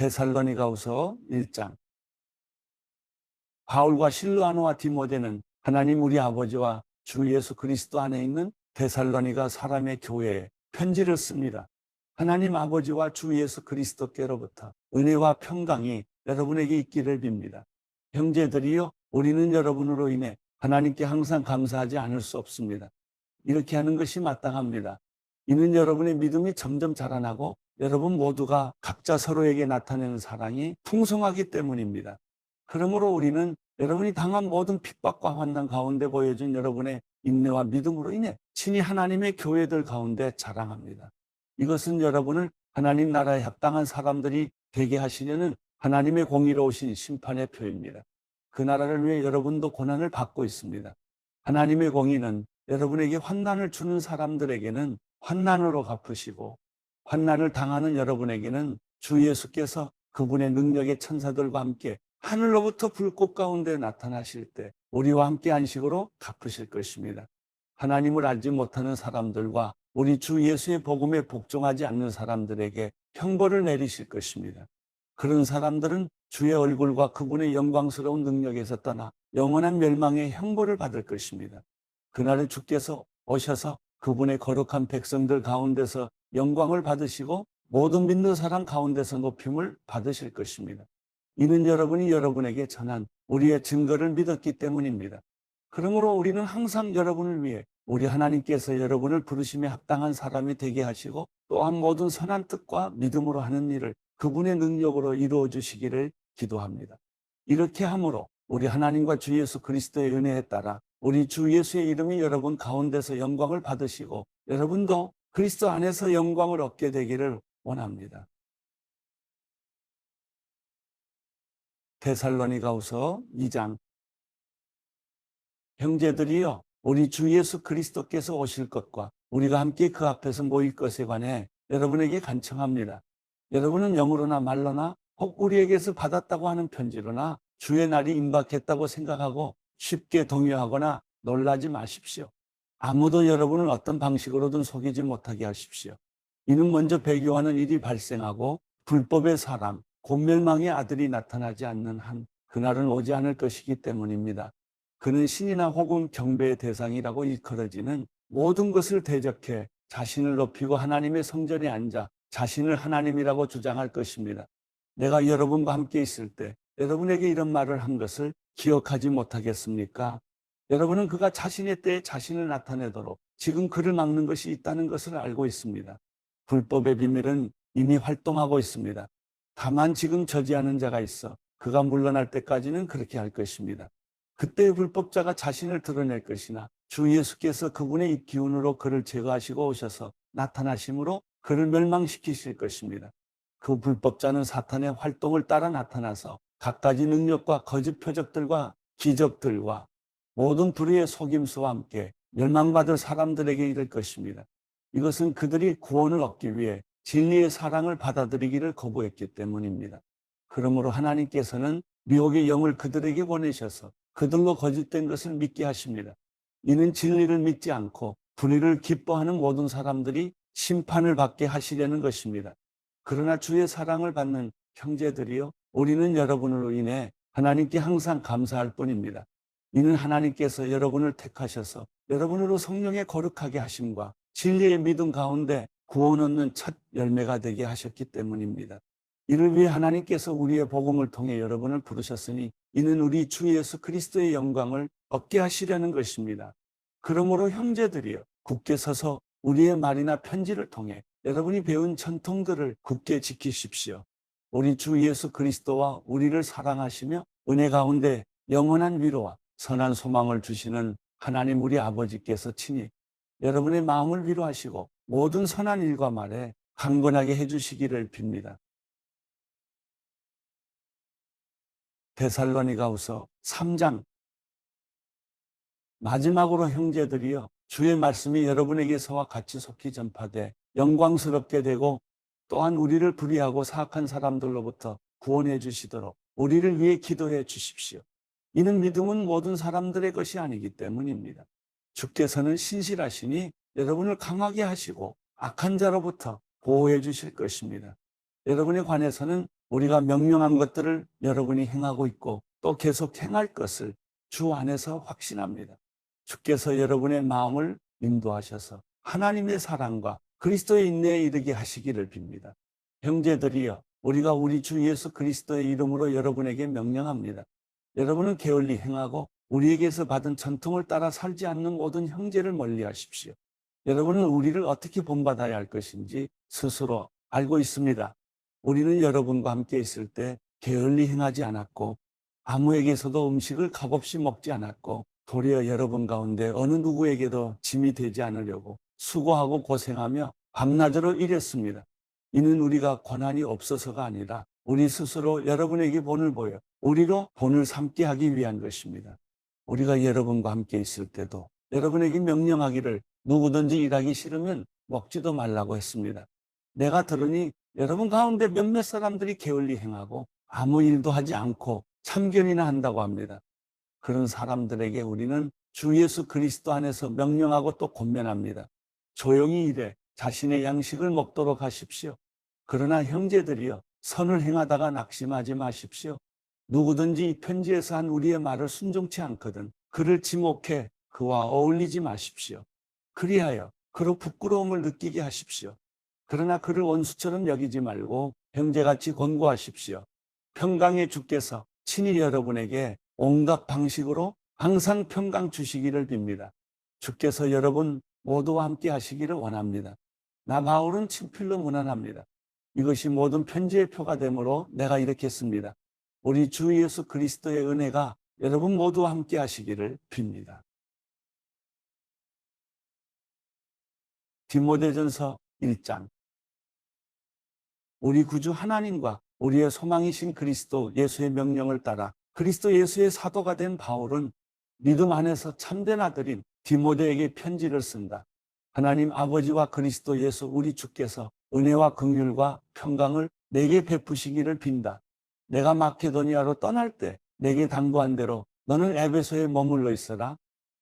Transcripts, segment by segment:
데살로니가후서 1장. 바울과 실루아노와 디모데는 하나님 우리 아버지와 주 예수 그리스도 안에 있는 데살로니가 사람의 교회에 편지를 씁니다. 하나님 아버지와 주 예수 그리스도께로부터 은혜와 평강이 여러분에게 있기를 빕니다. 형제들이여, 우리는 여러분으로 인해 하나님께 항상 감사하지 않을 수 없습니다. 이렇게 하는 것이 마땅합니다. 이는 여러분의 믿음이 점점 자라나고 여러분 모두가 각자 서로에게 나타내는 사랑이 풍성하기 때문입니다. 그러므로 우리는 여러분이 당한 모든 핍박과 환난 가운데 보여준 여러분의 인내와 믿음으로 인해 친히 하나님의 교회들 가운데 자랑합니다. 이것은 여러분을 하나님 나라에 합당한 사람들이 되게 하시려는 하나님의 공의로우신 심판의 표입니다. 그 나라를 위해 여러분도 고난을 받고 있습니다. 하나님의 공의는 여러분에게 환난을 주는 사람들에게는 환난으로 갚으시고, 환난을 당하는 여러분에게는 주 예수께서 그분의 능력의 천사들과 함께 하늘로부터 불꽃 가운데 나타나실 때 우리와 함께 안식으로 갚으실 것입니다. 하나님을 알지 못하는 사람들과 우리 주 예수의 복음에 복종하지 않는 사람들에게 형벌을 내리실 것입니다. 그런 사람들은 주의 얼굴과 그분의 영광스러운 능력에서 떠나 영원한 멸망의 형벌을 받을 것입니다. 그날에 주께서 오셔서 그분의 거룩한 백성들 가운데서 영광을 받으시고 모든 믿는 사람 가운데서 높임을 받으실 것입니다. 이는 여러분이 여러분에게 전한 우리의 증거를 믿었기 때문입니다. 그러므로 우리는 항상 여러분을 위해 우리 하나님께서 여러분을 부르심에 합당한 사람이 되게 하시고, 또한 모든 선한 뜻과 믿음으로 하는 일을 그분의 능력으로 이루어 주시기를 기도합니다. 이렇게 함으로 우리 하나님과 주 예수 그리스도의 은혜에 따라 우리 주 예수의 이름이 여러분 가운데서 영광을 받으시고 여러분도 그리스도 안에서 영광을 얻게 되기를 원합니다. 데살로니가후서 2장. 형제들이여, 우리 주 예수 그리스도께서 오실 것과 우리가 함께 그 앞에서 모일 것에 관해 여러분에게 간청합니다. 여러분은 영으로나 말로나 혹 우리에게서 받았다고 하는 편지로나 주의 날이 임박했다고 생각하고 쉽게 동요하거나 놀라지 마십시오. 아무도 여러분을 어떤 방식으로든 속이지 못하게 하십시오. 이는 먼저 배교하는 일이 발생하고 불법의 사람, 곧 멸망의 아들이 나타나지 않는 한 그날은 오지 않을 것이기 때문입니다. 그는 신이나 혹은 경배의 대상이라고 일컬어지는 모든 것을 대적해 자신을 높이고 하나님의 성전에 앉아 자신을 하나님이라고 주장할 것입니다. 내가 여러분과 함께 있을 때 여러분에게 이런 말을 한 것을 기억하지 못하겠습니까? 여러분은 그가 자신의 때에 자신을 나타내도록 지금 그를 막는 것이 있다는 것을 알고 있습니다. 불법의 비밀은 이미 활동하고 있습니다. 다만 지금 저지하는 자가 있어 그가 물러날 때까지는 그렇게 할 것입니다. 그때 불법자가 자신을 드러낼 것이나 주 예수께서 그분의 입 기운으로 그를 제거하시고 오셔서 나타나심으로 그를 멸망시키실 것입니다. 그 불법자는 사탄의 활동을 따라 나타나서 갖가지 능력과 거짓 표적들과 기적들과 모든 불의의 속임수와 함께 멸망받을 사람들에게 이를 것입니다. 이것은 그들이 구원을 얻기 위해 진리의 사랑을 받아들이기를 거부했기 때문입니다. 그러므로 하나님께서는 미혹의 영을 그들에게 보내셔서 그들로 거짓된 것을 믿게 하십니다. 이는 진리를 믿지 않고 불의를 기뻐하는 모든 사람들이 심판을 받게 하시려는 것입니다. 그러나 주의 사랑을 받는 형제들이여, 우리는 여러분으로 인해 하나님께 항상 감사할 뿐입니다. 이는 하나님께서 여러분을 택하셔서 여러분으로 성령의 거룩하게 하심과 진리의 믿음 가운데 구원 얻는 첫 열매가 되게 하셨기 때문입니다. 이를 위해 하나님께서 우리의 복음을 통해 여러분을 부르셨으니 이는 우리 주 예수 그리스도의 영광을 얻게 하시려는 것입니다. 그러므로 형제들이여, 굳게 서서 우리의 말이나 편지를 통해 여러분이 배운 전통들을 굳게 지키십시오. 우리 주 예수 그리스도와 우리를 사랑하시며 은혜 가운데 영원한 위로와 선한 소망을 주시는 하나님 우리 아버지께서 친히 여러분의 마음을 위로하시고 모든 선한 일과 말에 강건하게 해주시기를 빕니다. 데살로니가후서 3장. 마지막으로 형제들이여, 주의 말씀이 여러분에게서와 같이 속히 전파돼 영광스럽게 되고 또한 우리를 불의하고 사악한 사람들로부터 구원해 주시도록 우리를 위해 기도해 주십시오. 이는 믿음은 모든 사람들의 것이 아니기 때문입니다. 주께서는 신실하시니 여러분을 강하게 하시고 악한 자로부터 보호해 주실 것입니다. 여러분에 관해서는 우리가 명령한 것들을 여러분이 행하고 있고 또 계속 행할 것을 주 안에서 확신합니다. 주께서 여러분의 마음을 인도하셔서 하나님의 사랑과 그리스도의 인내에 이르게 하시기를 빕니다. 형제들이여, 우리가 우리 주 예수 그리스도의 이름으로 여러분에게 명령합니다. 여러분은 게을리 행하고 우리에게서 받은 전통을 따라 살지 않는 모든 형제를 멀리하십시오. 여러분은 우리를 어떻게 본받아야 할 것인지 스스로 알고 있습니다. 우리는 여러분과 함께 있을 때 게을리 행하지 않았고 아무에게서도 음식을 값없이 먹지 않았고 도리어 여러분 가운데 어느 누구에게도 짐이 되지 않으려고 수고하고 고생하며 밤낮으로 일했습니다. 이는 우리가 권한이 없어서가 아니라 우리 스스로 여러분에게 본을 보여 우리로 본을 삼게 하기 위한 것입니다. 우리가 여러분과 함께 있을 때도 여러분에게 명령하기를 누구든지 일하기 싫으면 먹지도 말라고 했습니다. 내가 들으니 여러분 가운데 몇몇 사람들이 게을리 행하고 아무 일도 하지 않고 참견이나 한다고 합니다. 그런 사람들에게 우리는 주 예수 그리스도 안에서 명령하고 또 권면합니다. 조용히 일해 자신의 양식을 먹도록 하십시오. 그러나 형제들이여, 선을 행하다가 낙심하지 마십시오. 누구든지 이 편지에서 한 우리의 말을 순종치 않거든 그를 지목해 그와 어울리지 마십시오. 그리하여 그로 부끄러움을 느끼게 하십시오. 그러나 그를 원수처럼 여기지 말고 형제같이 권고하십시오. 평강의 주께서 친히 여러분에게 온갖 방식으로 항상 평강 주시기를 빕니다. 주께서 여러분 모두와 함께 하시기를 원합니다. 나 바울은 친필로 문안합니다. 이것이 모든 편지의 표가 되므로 내가 이렇게 씁니다. 우리 주 예수 그리스도의 은혜가 여러분 모두와 함께 하시기를 빕니다. 디모데전서 1장. 우리 구주 하나님과 우리의 소망이신 그리스도 예수의 명령을 따라 그리스도 예수의 사도가 된 바울은 믿음 안에서 참된 아들인 디모데에게 편지를 쓴다. 하나님 아버지와 그리스도 예수 우리 주께서 은혜와 긍휼과 평강을 내게 베푸시기를 빈다. 내가 마케도니아로 떠날 때 내게 당부한 대로 너는 에베소에 머물러 있어라.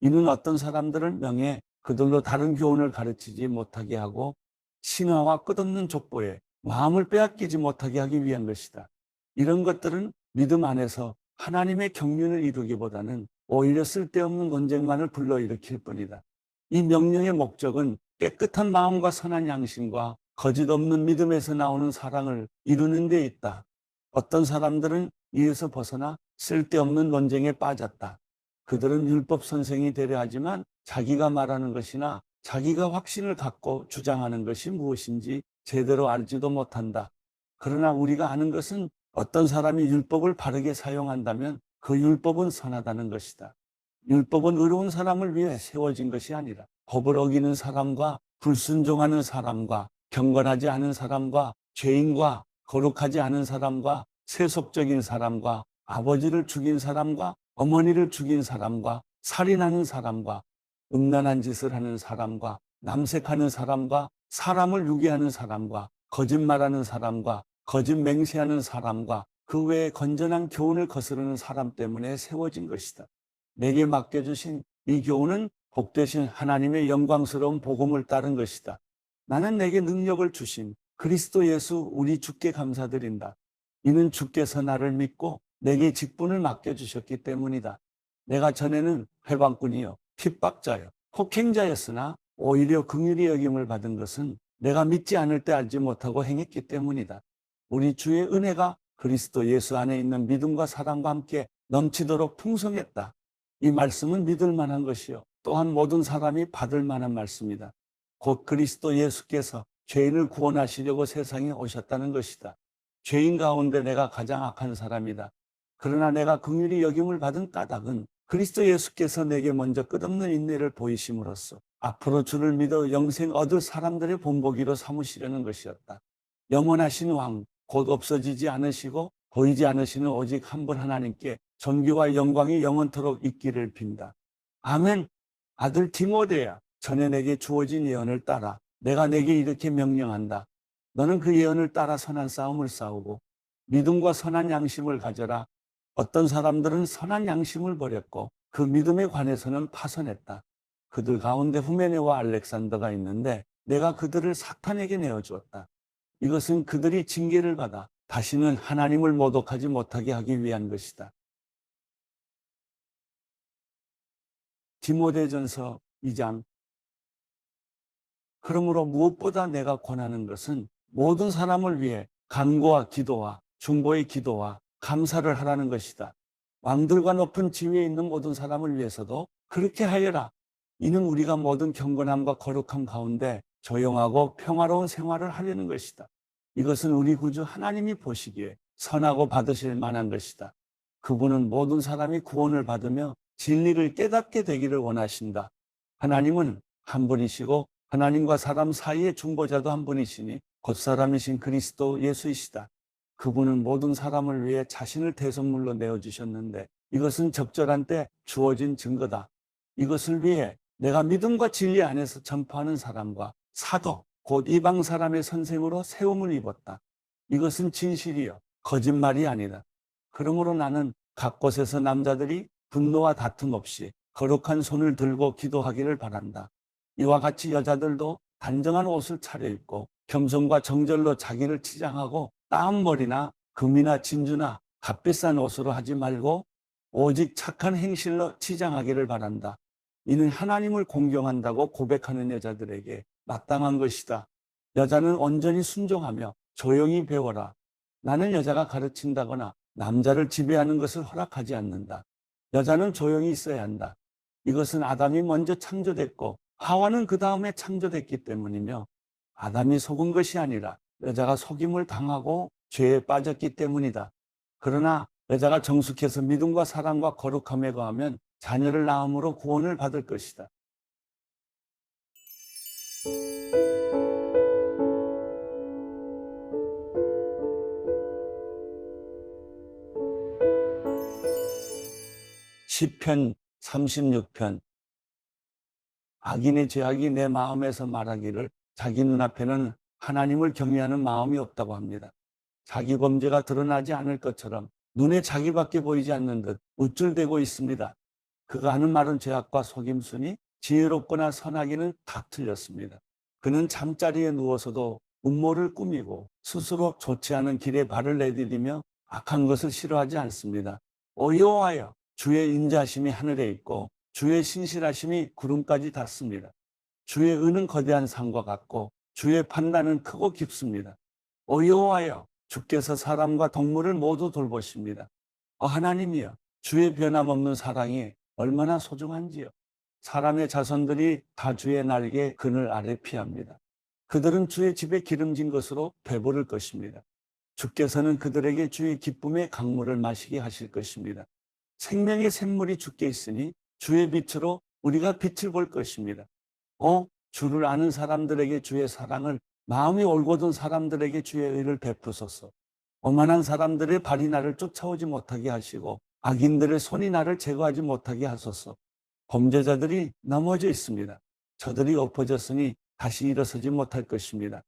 이는 어떤 사람들을 명해 그들로 다른 교훈을 가르치지 못하게 하고 신화와 끝없는 족보에 마음을 빼앗기지 못하게 하기 위한 것이다. 이런 것들은 믿음 안에서 하나님의 경륜을 이루기보다는 오히려 쓸데없는 논쟁만을 불러일으킬 뿐이다. 이 명령의 목적은 깨끗한 마음과 선한 양심과 거짓 없는 믿음에서 나오는 사랑을 이루는 데 있다. 어떤 사람들은 이에서 벗어나 쓸데없는 논쟁에 빠졌다. 그들은 율법 선생이 되려 하지만 자기가 말하는 것이나 자기가 확신을 갖고 주장하는 것이 무엇인지 제대로 알지도 못한다. 그러나 우리가 아는 것은 어떤 사람이 율법을 바르게 사용한다면 그 율법은 선하다는 것이다. 율법은 의로운 사람을 위해 세워진 것이 아니라 법을 어기는 사람과 불순종하는 사람과 경건하지 않은 사람과 죄인과 거룩하지 않은 사람과 세속적인 사람과 아버지를 죽인 사람과 어머니를 죽인 사람과 살인하는 사람과 음란한 짓을 하는 사람과 남색하는 사람과 사람을 유괴하는 사람과 거짓말하는 사람과 거짓 맹세하는 사람과 그 외에 건전한 교훈을 거스르는 사람 때문에 세워진 것이다. 내게 맡겨주신 이 교훈은 복되신 하나님의 영광스러운 복음을 따른 것이다. 나는 내게 능력을 주신 그리스도 예수 우리 주께 감사드린다. 이는 주께서 나를 믿고 내게 직분을 맡겨주셨기 때문이다. 내가 전에는 회방꾼이요 핍박자요 폭행자였으나 오히려 긍휼히 여김을 받은 것은 내가 믿지 않을 때 알지 못하고 행했기 때문이다. 우리 주의 은혜가 그리스도 예수 안에 있는 믿음과 사랑과 함께 넘치도록 풍성했다. 이 말씀은 믿을 만한 것이요 또한 모든 사람이 받을 만한 말씀이다. 곧 그리스도 예수께서 죄인을 구원하시려고 세상에 오셨다는 것이다. 죄인 가운데 내가 가장 악한 사람이다. 그러나 내가 긍휼히 여김을 받은 까닭은 그리스도 예수께서 내게 먼저 끝없는 인내를 보이심으로써 앞으로 주를 믿어 영생 얻을 사람들의 본보기로 삼으시려는 것이었다. 영원하신 왕, 곧 없어지지 않으시고 보이지 않으시는 오직 한 분 하나님께 존귀와 영광이 영원토록 있기를 빈다. 아멘. 아들 디모데야, 전에 내게 주어진 예언을 따라 내가 내게 이렇게 명령한다. 너는 그 예언을 따라 선한 싸움을 싸우고 믿음과 선한 양심을 가져라. 어떤 사람들은 선한 양심을 버렸고 그 믿음에 관해서는 파선했다. 그들 가운데 후메네와 알렉산더가 있는데 내가 그들을 사탄에게 내어주었다. 이것은 그들이 징계를 받아 다시는 하나님을 모독하지 못하게 하기 위한 것이다. 디모데전서 2장. 그러므로 무엇보다 내가 권하는 것은 모든 사람을 위해 간구와 기도와 중보의 기도와 감사를 하라는 것이다. 왕들과 높은 지위에 있는 모든 사람을 위해서도 그렇게 하여라. 이는 우리가 모든 경건함과 거룩함 가운데 조용하고 평화로운 생활을 하려는 것이다. 이것은 우리 구주 하나님이 보시기에 선하고 받으실 만한 것이다. 그분은 모든 사람이 구원을 받으며 진리를 깨닫게 되기를 원하신다. 하나님은 한 분이시고 하나님과 사람 사이의 중보자도 한 분이시니 곧 사람이신 그리스도 예수이시다. 그분은 모든 사람을 위해 자신을 대속물로 내어주셨는데 이것은 적절한 때 주어진 증거다. 이것을 위해 내가 믿음과 진리 안에서 전파하는 사람과 사도 곧 이방 사람의 선생으로 세움을 입었다. 이것은 진실이요 거짓말이 아니다. 그러므로 나는 각 곳에서 남자들이 분노와 다툼 없이 거룩한 손을 들고 기도하기를 바란다. 이와 같이 여자들도 단정한 옷을 차려입고 겸손과 정절로 자기를 치장하고 따은 머리나 금이나 진주나 값비싼 옷으로 하지 말고 오직 착한 행실로 치장하기를 바란다. 이는 하나님을 공경한다고 고백하는 여자들에게 마땅한 것이다. 여자는 온전히 순종하며 조용히 배워라. 나는 여자가 가르친다거나 남자를 지배하는 것을 허락하지 않는다. 여자는 조용히 있어야 한다. 이것은 아담이 먼저 창조됐고 하와는 그 다음에 창조됐기 때문이며 아담이 속은 것이 아니라 여자가 속임을 당하고 죄에 빠졌기 때문이다. 그러나 여자가 정숙해서 믿음과 사랑과 거룩함에 거하면 자녀를 낳음으로 구원을 받을 것이다. 시편 36편. 악인의 죄악이 내 마음에서 말하기를 자기 눈앞에는 하나님을 경외하는 마음이 없다고 합니다. 자기 범죄가 드러나지 않을 것처럼 눈에 자기밖에 보이지 않는 듯 우쭐대고 있습니다. 그가 하는 말은 죄악과 속임수니 지혜롭거나 선하기는 다 틀렸습니다. 그는 잠자리에 누워서도 음모를 꾸미고 스스로 좋지 않은 길에 발을 내디디며 악한 것을 싫어하지 않습니다. 여호와여, 주의 인자하심이 하늘에 있고 주의 신실하심이 구름까지 닿습니다. 주의 의는 거대한 산과 같고 주의 판단은 크고 깊습니다. 여호와여, 주께서 사람과 동물을 모두 돌보십니다. 하나님이여, 주의 변함없는 사랑이 얼마나 소중한지요. 사람의 자손들이 다 주의 날개 그늘 아래 피합니다. 그들은 주의 집에 기름진 것으로 배부를 것입니다. 주께서는 그들에게 주의 기쁨의 강물을 마시게 하실 것입니다. 생명의 샘물이 주께 있으니 주의 빛으로 우리가 빛을 볼 것입니다. 주를 아는 사람들에게 주의 사랑을, 마음이 올곧은 사람들에게 주의 의를 베푸소서. 오만한 사람들의 발이 나를 쫓아오지 못하게 하시고 악인들의 손이 나를 제거하지 못하게 하소서. 범죄자들이 넘어져 있습니다. 저들이 엎어졌으니 다시 일어서지 못할 것입니다.